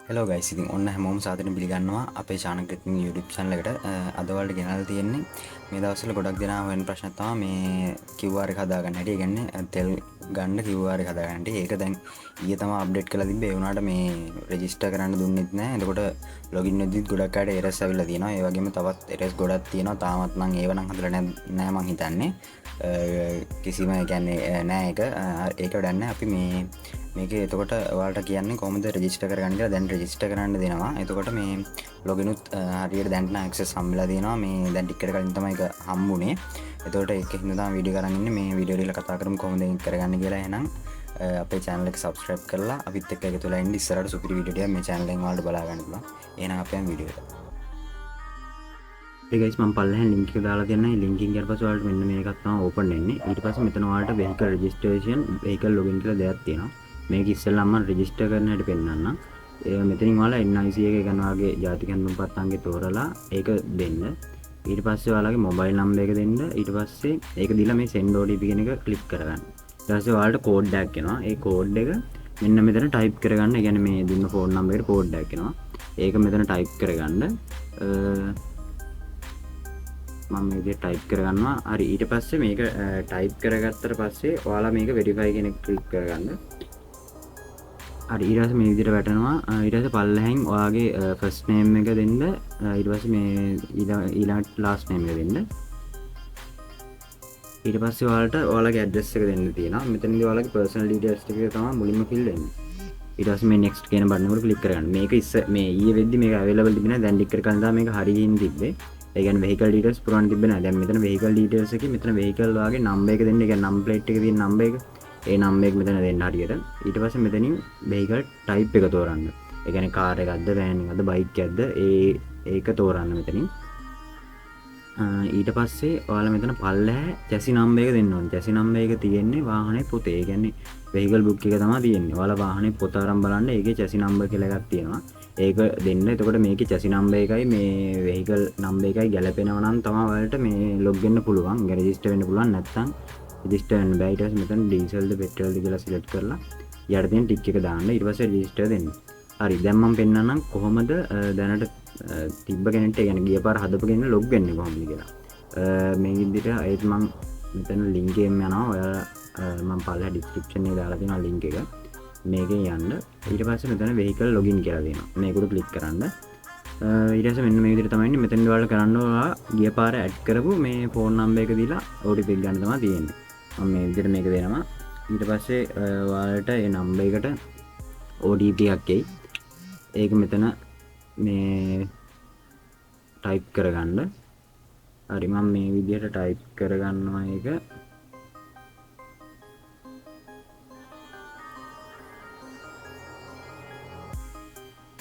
Hello guys, ඉතින් ඔන්න හැමෝම සාදරයෙන් පිළිගන්නවා අපේ channel ක්‍රිතින් YouTube channel එකට. අද ඔයාලට ගෙනල්ලා තියෙන්නේ මේ දවස්වල ගොඩක් දෙනා හොයන ප්‍රශ්නයක් තමයි මේ QR එක හදාගන්න හැටි. ඒ කියන්නේ තෙල් ගන්න QR එක හදාගන්න හැටි. ඒක දැන් ඊයේ තමයි අප්ඩේට් කරලා තිබ්බේ. ඒ වුණාට මේ රෙජිස්ටර් කරන්න දුන්නෙත් නැහැ. එතකොට ලොගින් වෙද්දිත් ගොඩක් අයට එරර්ස් ඇවිල්ලා තියෙනවා. ඒ වගේම තවත් එරර්ස් ගොඩක් තියෙනවා. තාමත් නම් ඒව නම් හදලා නැහැ මං හිතන්නේ. කිසිම ඒ කියන්නේ නෑ ඒක වැඩක් නැහැ. අපි මේක එතකොට ඔයාලට කියන්නේ කොහොමද රෙජිස්ටර් කරගන්න කියලා. දැන් රෙජිස්ටර් කරන්න දෙනවා. එතකොට මේ ලොගිනුත් හරියට දැන් නම් ඇක්සස් හම්බෙලා තියෙනවා. මේ දැන් ටිකට් කලින් තමයි ඒක හම්බුනේ. එතකොට ඒක හින්දා තමයි වීඩියෝ කරන් ඉන්නේ. මේ වීඩියෝ වල කතා කරමු කොහොමද ඒක කරගන්න කියලා. එහෙනම් අපේ channel එක subscribe කරලා අපිත් එක්ක එකතු වෙලා ඉන්න. ඉස්සරහට සුපිරි වීඩියෝ ටිකක් මේ channel එකෙන් ඔයාලට බලා ගන්න පුළුවන්. එහෙනම් අපි යමු වීඩියෝ එකට. ගයිස්, මම පල්ලෙහාන් ලින්ක් එක දාලා තියෙනවා. මේ ලින්ක් එකෙන් ඊට පස්සේ ඔයාලට මෙන්න මේකක් තමයි ඕපන් වෙන්නේ. ඊට පස්සේ මෙතන ඔයාලට vehicle registration, vehicle login කියලා දෙයක් තියෙනවා. මේක ඉස්සෙල්ලාම මම රෙජිස්ටර් කරන හැටි පෙන්නන්නම්. මෙතනින් ඔයාලා NIC එක ගන්න වාගේ ජාතික හැඳුම්පත් අංකය තෝරලා ඒක දෙන්න. ඊට පස්සේ ඔයාලගේ මොබයිල් නම්බර් එක දෙන්න. ඊට පස්සේ ඒක දීලා මේ send OTP කියන එක ක්ලික් කරගන්න. ඊට පස්සේ ඔයාලට කෝඩ් එකක් එනවා. ඒ කෝඩ් එක මෙන්න මෙතන ටයිප් කරගන්න. ඒ කියන්නේ මේ දුන්න ෆෝන් නම්බර් එකට කෝඩ් එකක් එනවා. ඒක මෙතන ටයිප් කරගන්න. මම මේ විදිහට ටයිප් කරගන්නවා. හරි, ඊට පස්සේ මේක ටයිප් කරගත්තට පස්සේ ඔයාලා මේක වෙරිෆයි කියන එක ක්ලික් කරගන්න. හරි, ඊට පස්සේ මේ විදිහට වැටෙනවා. ඊට පස්සේ පල්ලෙහෙන් ඔයාගේ ෆස්ට් නේම් එක දෙන්න. ඊට පස්සේ මේ ඊළඟට ලාස්ට් නේම් එක දෙන්න. ඊට පස්සේ ඔයාලට ඔයාලගේ ඇඩ්‍රස් එක දෙන්න තියෙනවා. මෙතනදී ඔයාලගේ පර්සනල් ඩීටේල්ස් ටික තමයි මුලින්ම ෆිල් වෙන්නේ. ඊට පස්සේ මේ next කියන බටන් එකට ක්ලික් කරගන්න. මේක මේ ඊයේ වෙද්දි මේක available තිබුණා. දැන් ටික කර කලින් තමයි මේක හරියින් තිබ්බේ. ඒ කියන්නේ vehicle details පුරවන්න තිබ්බේ නැහැ. දැන් මෙතන vehicle details එකේ මෙතන vehicle වාගේ number එක දෙන්න. ඒ කියන්නේ number plate එකේ තියෙන number එක. ඒ number එක මෙතන දෙන්න හරියට. ඊට පස්සේ මෙතනින් vehicle type එක තෝරන්න. ඒ කියන්නේ car එකක්ද, van එකක්ද, bike එකක්ද ඒක තෝරන්න මෙතනින්. ඊට පස්සේ ඔයාලා මෙතන පල්ලෙහා chassis number එක දෙන්න ඕනේ. chassis number එක තියෙන්නේ වාහනේ පොතේ. ඒ කියන්නේ vehicle book එක තමයි තියෙන්නේ. ඔයාලා වාහනේ පොත අරන් බලන්න ඒකේ chassis number කියලා එකක් තියෙනවා. ඒක දෙන්න. එතකොට මේකේ chassis number එකයි මේ vehicle number එකයි ගැලපෙනවා නම් තමයි ඔයාලට මේ log වෙන්න පුළුවන්. රෙජිස්ටර් වෙන්න පුළුවන්. නැත්නම් රෙජිස්ටර් වෙන්න බෑ. ඊට පස්සේ මෙතන dieselද petrolද කියලා select කරලා යට තියෙන tick එක දාන්න. ඊට පස්සේ රෙජිස්ටර් දෙන්න. හරි, දැන් මම පෙන්නන්නම් කොහොමද දැනට තිබ්බ කෙනෙක්ට, ඒ කියන්නේ ගිය පාර හදපු කෙනෙක් log වෙන්නේ කොහොමද කියලා. මේ විදිහට ඒත් මම මෙතන link එකෙන් යනවා. ඔයාලා මම පල්ලෙහා description එකේ දාලා තියෙනවා link එක. මේකෙන් යන්න. ඊට පස්සේ මෙතන vehicle login කියලා දෙනවා. මේකට ක්ලික් කරන්න. ඊට පස්සේ මෙන්න මේ විදිහට තමයි ඉන්නේ. මෙතන ඔයාලා කරන්න ඕවා ගිය පාර ඇඩ් කරපු මේ ෆෝන් නම්බර් එක දීලා OTP එක ගන්න තමයි තියෙන්නේ. මම මේ විදිහට මේක දෙනවා. ඊට පස්සේ ඔයාලට ඒ නම්බර් එකට OTP එකක් එයි. ඒක මෙතන මේ ටයිප් කරගන්න. හරි, මම මේ විදිහට ටයිප් කරගන්නවා ඒක.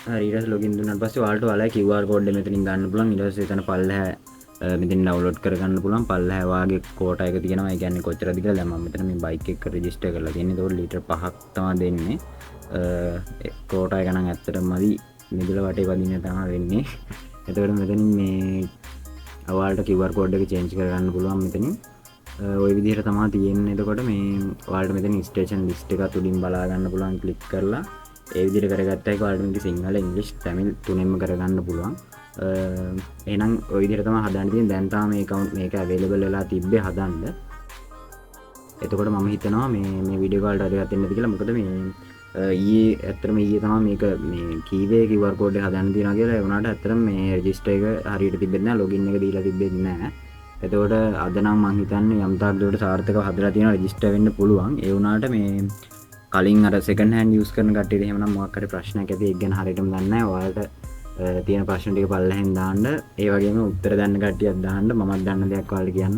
හරි, ඊට පස්සේ login දුන්නාට පස්සේ ඔයාලට ඔයාලගේ QR code එක මෙතනින් ගන්න පුළුවන්. ඊට පස්සේ එතන පල්ලෙහා මෙතනින් download කරගන්න පුළුවන්. පල්ලෙහා වාගේ කෝටා එක තියෙනවා. ඒ කියන්නේ කොච්චරද කියලා. දැන් මම මෙතන මේ බයික් එක රෙජිස්ටර් කරලා තියෙන්නේ. ඒතකොට ලීටර් 5ක් තමයි දෙන්නේ. කෝටා එක නම් ඇත්තටම මදි. මිදුල වටේ වදින්න තමයි වෙන්නේ. එතකොට මෙතනින් මේ ඔයාලට QR code එක change කරගන්න පුළුවන් මෙතනින්. ওই විදිහට තමයි තියෙන්නේ. එතකොට මේ ඔයාලට මෙතන station list එක උඩින් බලා ගන්න පුළුවන් ක්ලික් කරලා. ඒ විදිහට කරගත්තා එක ඔයාලට මේක සිංහල, ඉංග්‍රීසි, තමිල් තුනෙන්ම කරගන්න පුළුවන්. එහෙනම් ওই විදිහට තමයි හදන්න තියෙන්නේ. දැන් තමයි මේ account මේක available වෙලා තිබ්බේ හදන්න. එතකොට මම හිතනවා මේ වීඩියෝ කාලට හරියට එන්නද කියලා. මොකද මේ ඊයේ ඇත්තටම ඊයේ තමයි මේක මේ කීවේ QR code එක හදන්න තියනවා කියලා. ඒ වුණාට ඇත්තටම මේ රෙජිස්ටර් එක හරියට තිබෙන්නේ නැහැ. login එක දීලා තිබෙන්නේ නැහැ. එතකොට අද නම් මම හිතන්නේ යම් තාක් දුරට සාර්ථකව හදලා තියෙනවා. රෙජිස්ටර් වෙන්න පුළුවන්. ඒ වුණාට මේ කලින් අර second hand use කරන කට්ටියට එහෙම නම් මොකක් හරි ප්‍රශ්නයක් ඇති. ඒක ගැන හරියටම දන්නේ නැහැ. ඔයාලට තියෙන ප්‍රශ්න ටික පල්ලෙහෙන් දාන්න. ඒ වගේම උත්තර දන්න කට්ටියක් දාන්න. මමත් දන්න දෙයක් ඔයාලට කියන්න.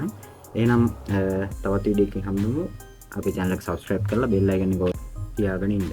එහෙනම් තවත් වීඩියෝ එකකින් හම්බෙමු. අපේ channel එක subscribe කරලා bell icon එක තියාගෙන ඉන්න.